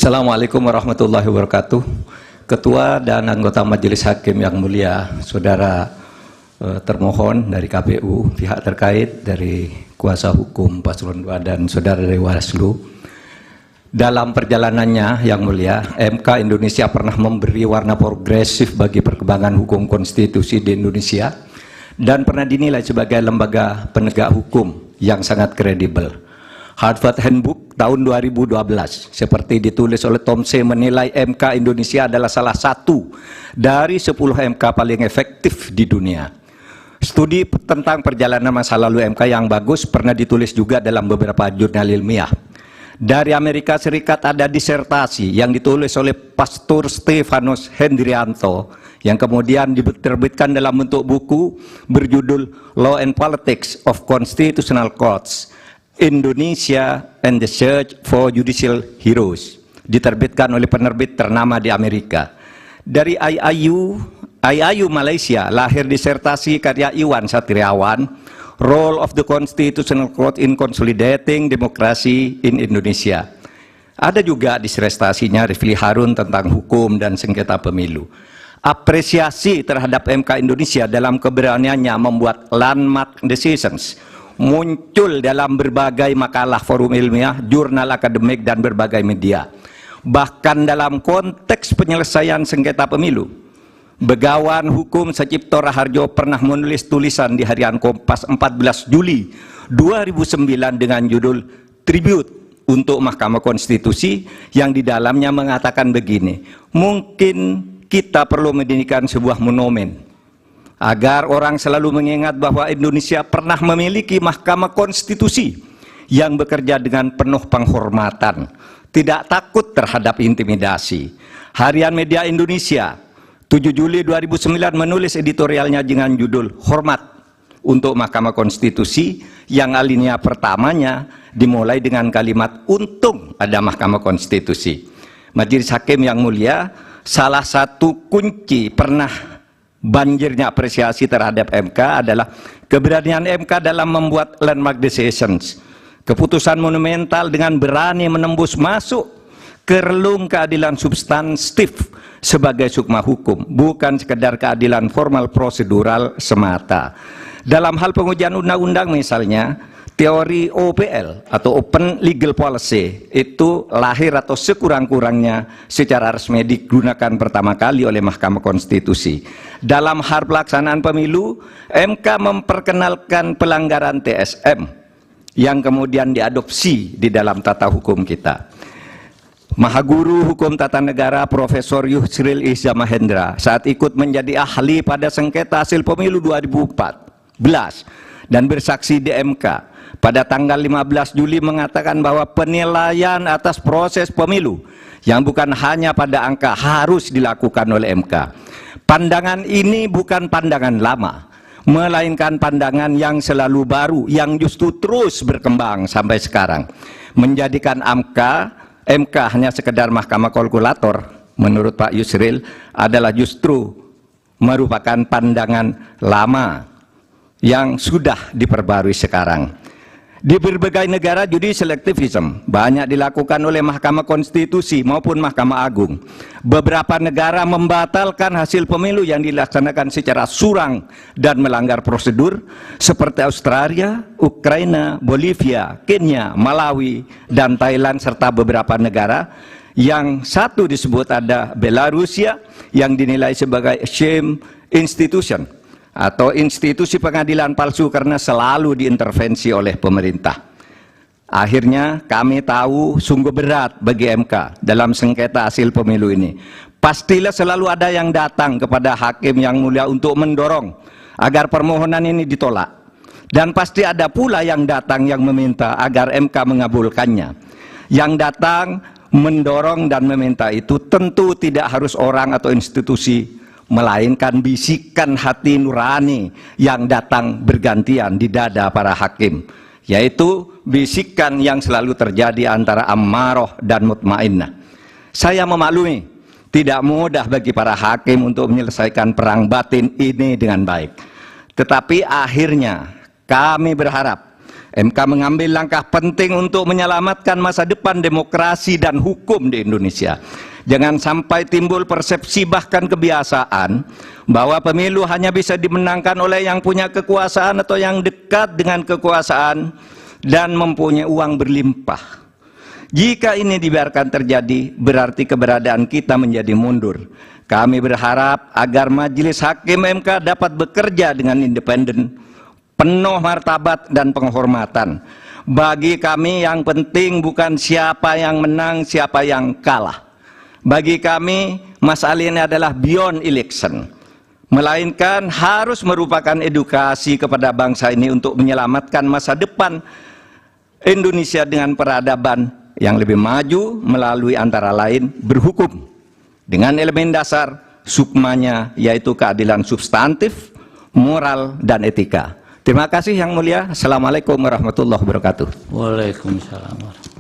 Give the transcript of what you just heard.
Assalamualaikum warahmatullahi wabarakatuh. Ketua dan anggota Majelis Hakim yang mulia, saudara termohon dari KPU, pihak terkait dari kuasa hukum Paslon 2 dan saudara dari Bawaslu. Dalam perjalanannya yang mulia, MK Indonesia pernah memberi warna progresif bagi perkembangan hukum konstitusi di Indonesia dan pernah dinilai sebagai lembaga penegak hukum yang sangat kredibel. Harvard Handbook tahun 2012 seperti ditulis oleh Tom C. menilai MK Indonesia adalah salah satu dari 10 MK paling efektif di dunia. Studi tentang perjalanan masa lalu MK yang bagus pernah ditulis juga dalam beberapa jurnal ilmiah. Dari Amerika Serikat ada disertasi yang ditulis oleh Pastor Stefanus Hendrianto yang kemudian diterbitkan dalam bentuk buku berjudul Law and Politics of Constitutional Courts, Indonesia and the Search for Judicial Heroes, diterbitkan oleh penerbit ternama di Amerika. Dari IAIU Malaysia lahir disertasi karya Iwan Satriawan, Role of the Constitutional Court in Consolidating Democracy in Indonesia. Ada juga disertasinya Rifli Harun tentang hukum dan sengketa pemilu. Apresiasi terhadap MK Indonesia dalam keberaniannya membuat landmark decisions muncul dalam berbagai makalah forum ilmiah, jurnal akademik, dan berbagai media. Bahkan dalam konteks penyelesaian sengketa pemilu, Begawan Hukum Sacipto Raharjo pernah menulis tulisan di harian Kompas 14 Juli 2009 dengan judul Tribute untuk Mahkamah Konstitusi, yang di dalamnya mengatakan begini: mungkin kita perlu mendirikan sebuah monumen agar orang selalu mengingat bahwa Indonesia pernah memiliki Mahkamah Konstitusi yang bekerja dengan penuh penghormatan, tidak takut terhadap intimidasi. Harian Media Indonesia 7 Juli 2009 menulis editorialnya dengan judul Hormat untuk Mahkamah Konstitusi, yang alinea pertamanya dimulai dengan kalimat untung ada Mahkamah Konstitusi. Majelis Hakim yang mulia, salah satu kunci pernah banjirnya apresiasi terhadap MK adalah keberanian MK dalam membuat landmark decisions, keputusan monumental dengan berani menembus masuk ke relung keadilan substantif sebagai sukma hukum, bukan sekedar keadilan formal prosedural semata. Dalam hal pengujian undang-undang misalnya, teori OPL atau Open Legal Policy itu lahir atau sekurang-kurangnya secara resmi digunakan pertama kali oleh Mahkamah Konstitusi. Dalam hal pelaksanaan pemilu, MK memperkenalkan pelanggaran TSM yang kemudian diadopsi di dalam tata hukum kita. Mahaguru Hukum Tata Negara Profesor Yusril Iza Mahendra saat ikut menjadi ahli pada sengketa hasil pemilu 2014 dan bersaksi di MK pada tanggal 15 Juli mengatakan bahwa penilaian atas proses pemilu yang bukan hanya pada angka harus dilakukan oleh MK. Pandangan ini bukan pandangan lama, melainkan pandangan yang selalu baru, yang justru terus berkembang sampai sekarang. Menjadikan MK hanya sekedar mahkamah kalkulator, menurut Pak Yusril, adalah justru merupakan pandangan lama yang sudah diperbarui sekarang. Di berbagai negara judicial activism banyak dilakukan oleh Mahkamah Konstitusi maupun Mahkamah Agung. Beberapa negara membatalkan hasil pemilu yang dilaksanakan secara curang dan melanggar prosedur, seperti Australia, Ukraina, Bolivia, Kenya, Malawi, dan Thailand, serta beberapa negara yang satu disebut ada Belarusia yang dinilai sebagai shame institution atau institusi pengadilan palsu karena selalu diintervensi oleh pemerintah. Akhirnya kami tahu sungguh berat bagi MK dalam sengketa hasil pemilu ini. Pastilah selalu ada yang datang kepada hakim yang mulia untuk mendorong agar permohonan ini ditolak. Dan pasti ada pula yang datang yang meminta agar MK mengabulkannya. Yang datang mendorong dan meminta itu tentu tidak harus orang atau institusi, melainkan bisikan hati nurani yang datang bergantian di dada para hakim, yaitu bisikan yang selalu terjadi antara ammaroh dan mutmainnah. Saya memaklumi tidak mudah bagi para hakim untuk menyelesaikan perang batin ini dengan baik, tetapi akhirnya kami berharap MK mengambil langkah penting untuk menyelamatkan masa depan demokrasi dan hukum di Indonesia. Jangan sampai timbul persepsi bahkan kebiasaan bahwa pemilu hanya bisa dimenangkan oleh yang punya kekuasaan atau yang dekat dengan kekuasaan dan mempunyai uang berlimpah. Jika ini dibiarkan terjadi, berarti keberadaan kita menjadi mundur. Kami berharap agar Majelis Hakim MK dapat bekerja dengan independen, penuh martabat dan penghormatan. Bagi kami yang penting bukan siapa yang menang, siapa yang kalah. Bagi kami, masalah ini adalah beyond election, melainkan harus merupakan edukasi kepada bangsa ini untuk menyelamatkan masa depan Indonesia dengan peradaban yang lebih maju melalui antara lain berhukum dengan elemen dasar sukmanya, yaitu keadilan substantif, moral, dan etika. Terima kasih Yang Mulia. Assalamualaikum warahmatullahi wabarakatuh. Waalaikumsalam.